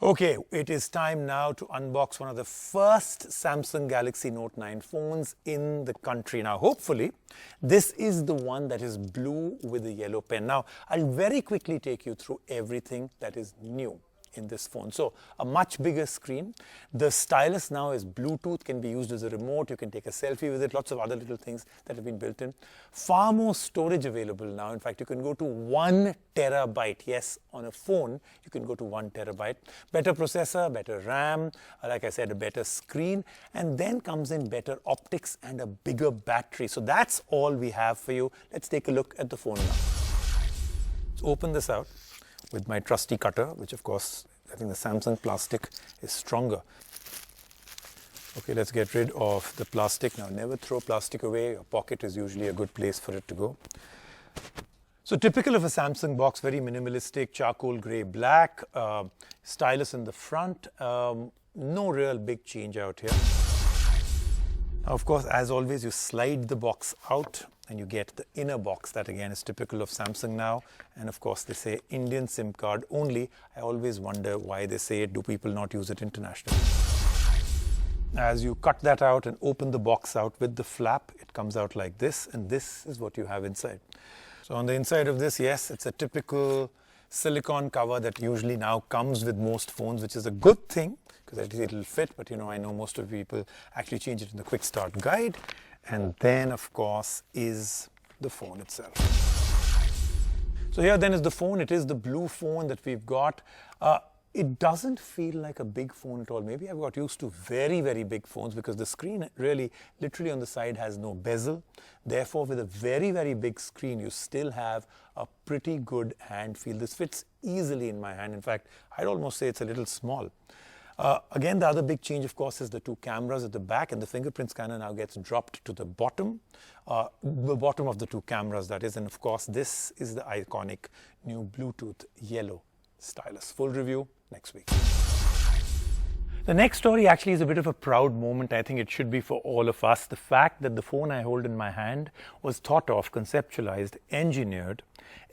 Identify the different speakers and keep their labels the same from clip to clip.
Speaker 1: Okay, it is time now to unbox one of the first Samsung Galaxy Note 9 phones in the country. Now, hopefully, this is the one that is blue with a yellow pen. Now, I'll very quickly take you through everything that is new in this phone. So, a much bigger screen. The stylus now is Bluetooth, can be used as a remote. You can take a selfie with it. Lots of other little things that have been built in. Far more storage available now. In fact, you can go to 1 terabyte. Yes, on a phone, you can go to 1 terabyte. Better processor, better RAM, like I said, a better screen, and then comes in better optics and a bigger battery. So that's all we have for you. Let's take a look at the phone now. Let's open this out with my trusty cutter, which of course, I think the Samsung plastic is stronger. Okay, let's get rid of the plastic. Now, never throw plastic away. Your pocket is usually a good place for it to go. So typical of a Samsung box, very minimalistic, charcoal grey black, stylus in the front, no real big change out here. Now, of course, as always, you slide the box out and you get the inner box. That again is typical of Samsung now. And of course, they say Indian SIM card only. I always wonder why they say it. Do people not use it internationally? As you cut that out and open the box out with the flap, it comes out like this, and this is what you have inside. So on the inside of this, yes, it's a typical silicone cover that usually now comes with most phones, which is a good thing because at least it'll fit. But you know, I know most of the people actually change it in the quick start guide. And then, of course, is the phone itself. So here then is the phone. It is the blue phone that we've got. It doesn't feel like a big phone at all. Maybe I've got used to very, very big phones because the screen really, literally on the side has no bezel. Therefore, with a very, very big screen, you still have a pretty good hand feel. This fits easily in my hand. In fact, I'd almost say it's a little small. Again, the other big change, of course, is the 2 cameras at the back, and the fingerprint scanner now gets dropped to the bottom of the 2 cameras, that is. And of course, this is the iconic new Bluetooth yellow stylus. Full review next week. The next story actually is a bit of a proud moment. I think it should be for all of us. The fact that the phone I hold in my hand was thought of, conceptualized, engineered,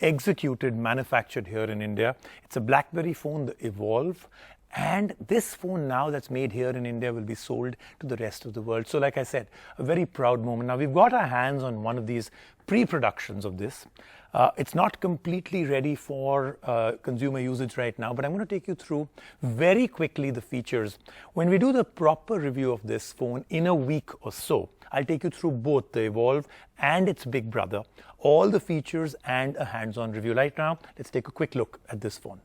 Speaker 1: executed, manufactured here in India. It's a BlackBerry phone, the Evolve. And this phone now that's made here in India will be sold to the rest of the world. So like I said, a very proud moment. Now we've got our hands on one of these pre-productions of this. It's not completely ready for consumer usage right now, but I'm going to take you through very quickly the features. When we do the proper review of this phone in a week or so, I'll take you through both the Evolve and its big brother, all the features and a hands-on review. Right now, let's take a quick look at this phone.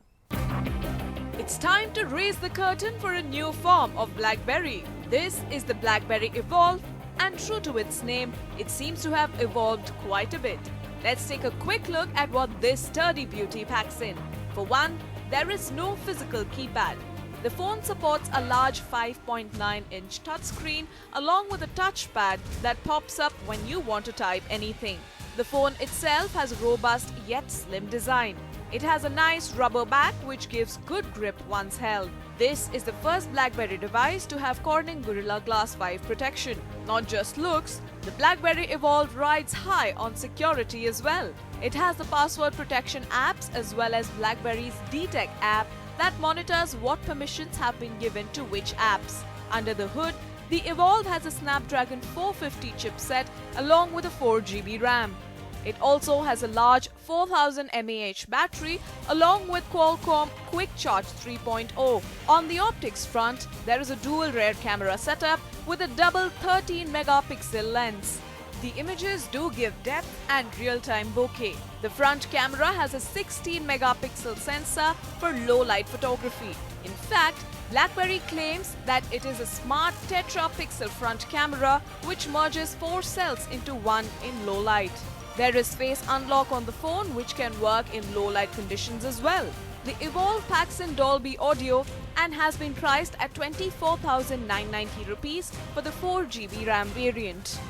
Speaker 2: It's time to raise the curtain for a new form of BlackBerry. This is the BlackBerry Evolve, and true to its name, it seems to have evolved quite a bit. Let's take a quick look at what this sturdy beauty packs in. For one, there is no physical keypad. The phone supports a large 5.9-inch touchscreen along with a touchpad that pops up when you want to type anything. The phone itself has a robust yet slim design. It has a nice rubber back which gives good grip once held. This is the first BlackBerry device to have Corning Gorilla Glass 5 protection. Not just looks, the BlackBerry Evolve rides high on security as well. It has the password protection apps as well as BlackBerry's Detect app that monitors what permissions have been given to which apps. Under the hood, the Evolve has a Snapdragon 450 chipset along with a 4 GB RAM. It also has a large 4000 mAh battery along with Qualcomm Quick Charge 3.0. On the optics front, there is a dual rear camera setup with a double 13-megapixel lens. The images do give depth and real-time bokeh. The front camera has a 16-megapixel sensor for low-light photography. In fact, BlackBerry claims that it is a smart tetra-pixel front camera which merges 4 cells into one in low light. There is face unlock on the phone which can work in low light conditions as well. The Evolve packs in Dolby Audio and has been priced at 24,990 rupees for the 4 GB RAM variant.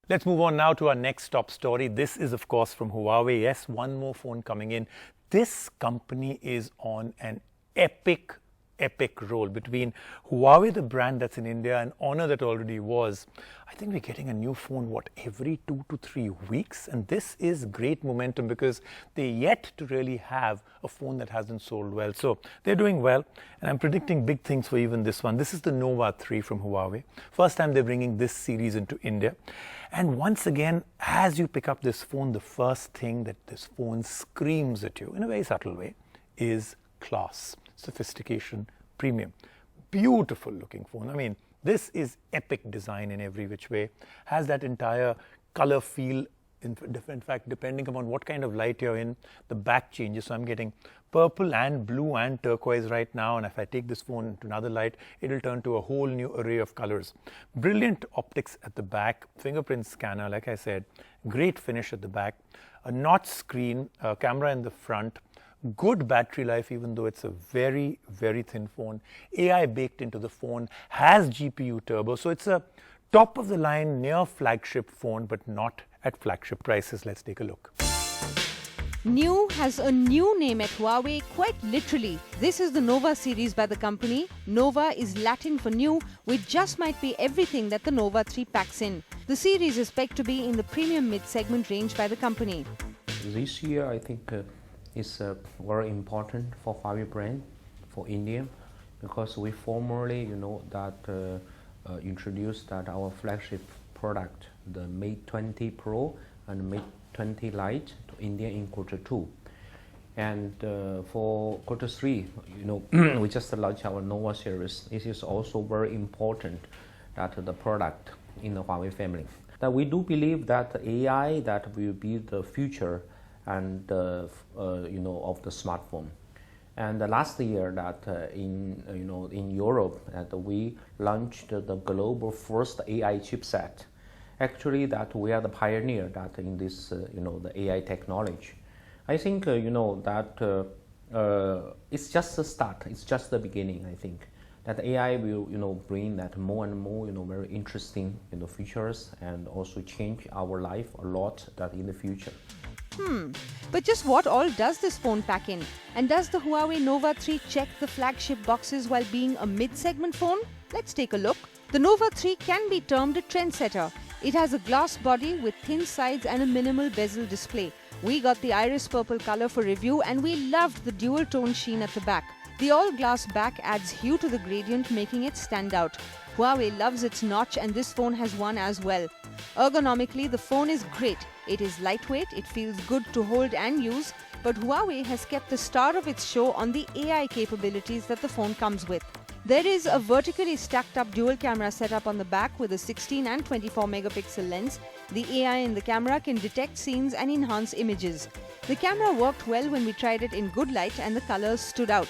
Speaker 1: Let's move on now to our next top story. This is, of course, from Huawei. Yes, one more phone coming in. This company is on an epic epic role between Huawei, the brand that's in India, and Honor that already was. I think we're getting a new phone, every 2 to 3 weeks? And this is great momentum because they're yet to really have a phone that hasn't sold well. So they're doing well, and I'm predicting big things for even this one. This is the Nova 3 from Huawei. First time they're bringing this series into India. And once again, as you pick up this phone, the first thing that this phone screams at you in a very subtle way is class, sophistication, premium. Beautiful looking phone. I mean, this is epic design in every which way. Has that entire color feel. In fact, depending upon what kind of light you're in, the back changes. So I'm getting purple and blue and turquoise right now. And if I take this phone into another light, it'll turn to a whole new array of colors. Brilliant optics at the back, fingerprint scanner, like I said, great finish at the back, a notch screen, camera in the front, good battery life, even though it's a very, very thin phone. AI baked into the phone, has GPU turbo. So it's a top of the line, near flagship phone, but not at flagship prices. Let's take a look.
Speaker 3: New has a new name at Huawei, quite literally. This is the Nova series by the company. Nova is Latin for new, which just might be everything that the Nova 3 packs in. The series is pegged to be in the premium mid-segment range by the company.
Speaker 4: This year, I think is very important for Huawei brand for India, because we formally, introduced that our flagship product, the Mate 20 Pro and Mate 20 Lite, to India in Q2. And for Q3, we just launched our Nova series. This is also very important that the product in the Huawei family. That we do believe that AI that will be the future and of the smartphone. And last year that in Europe that we launched the global first AI chipset. Actually, that we are the pioneer that in this the AI technology. I think that it's just the start. It's just the beginning. I think that AI will bring that more and more very interesting features and also change our life a lot that in the future.
Speaker 3: But just what all does this phone pack in? And does the Huawei Nova 3 check the flagship boxes while being a mid-segment phone? Let's take a look. The Nova 3 can be termed a trendsetter. It has a glass body with thin sides and a minimal bezel display. We got the iris purple color for review and we loved the dual tone sheen at the back. The all-glass back adds hue to the gradient, making it stand out. Huawei loves its notch and this phone has one as well. Ergonomically, the phone is great. It is lightweight, it feels good to hold and use, but Huawei has kept the star of its show on the AI capabilities that the phone comes with. There is a vertically stacked up dual camera setup on the back with a 16 and 24 megapixel lens. The AI in the camera can detect scenes and enhance images. The camera worked well when we tried it in good light and the colors stood out.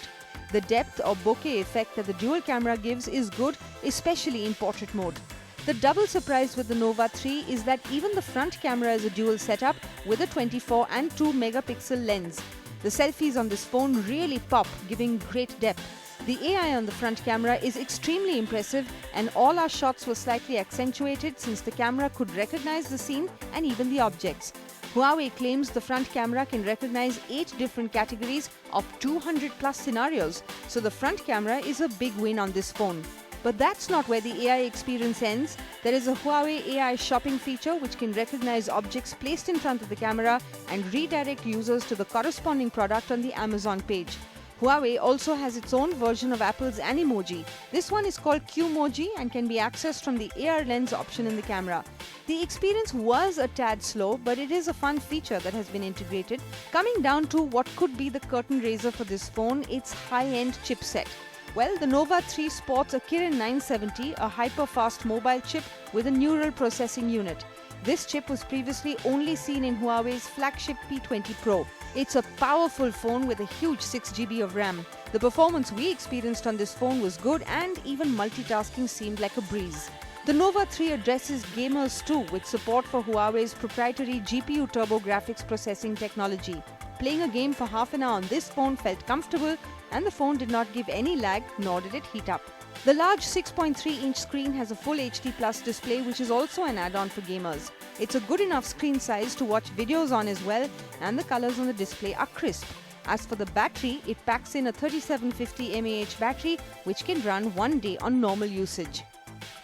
Speaker 3: The depth or bokeh effect that the dual camera gives is good, especially in portrait mode. The double surprise with the Nova 3 is that even the front camera is a dual setup with a 24 and 2 megapixel lens. The selfies on this phone really pop, giving great depth. The AI on the front camera is extremely impressive and all our shots were slightly accentuated since the camera could recognize the scene and even the objects. Huawei claims the front camera can recognize 8 different categories of 200 plus scenarios, so the front camera is a big win on this phone. But that's not where the AI experience ends. There is a Huawei AI shopping feature which can recognize objects placed in front of the camera and redirect users to the corresponding product on the Amazon page. Huawei also has its own version of Apple's Animoji. This one is called QMOJI and can be accessed from the AR lens option in the camera. The experience was a tad slow, but it is a fun feature that has been integrated. Coming down to what could be the curtain raiser for this phone, its high-end chipset. Well, the Nova 3 sports a KIRIN 970, a hyper-fast mobile chip with a neural processing unit. This chip was previously only seen in Huawei's flagship P20 Pro. It's a powerful phone with a huge 6GB of RAM. The performance we experienced on this phone was good and even multitasking seemed like a breeze. The Nova 3 addresses gamers too with support for Huawei's proprietary GPU turbo graphics processing technology. Playing a game for half an hour on this phone felt comfortable and the phone did not give any lag nor did it heat up. The large 6.3-inch screen has a full HD Plus display which is also an add-on for gamers. It's a good enough screen size to watch videos on as well and the colors on the display are crisp. As for the battery, it packs in a 3750 mAh battery which can run 1 day on normal usage.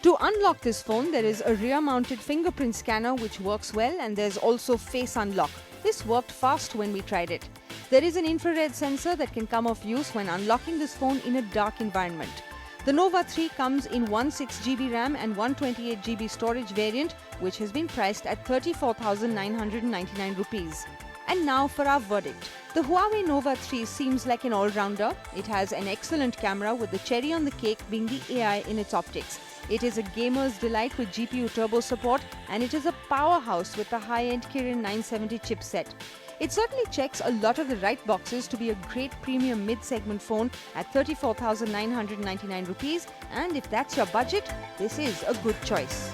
Speaker 3: To unlock this phone, there is a rear-mounted fingerprint scanner which works well, and there's also face unlock. This worked fast when we tried it. There is an infrared sensor that can come of use when unlocking this phone in a dark environment. The Nova 3 comes in 16GB RAM and 128GB storage variant, which has been priced at 34,999 rupees. And now for our verdict. The Huawei Nova 3 seems like an all-rounder. It has an excellent camera, with the cherry on the cake being the AI in its optics. It is a gamer's delight with GPU turbo support, and it is a powerhouse with the high-end KIRIN 970 chipset. It certainly checks a lot of the right boxes to be a great premium mid-segment phone at 34,999 rupees, and if that's your budget, this is a good choice.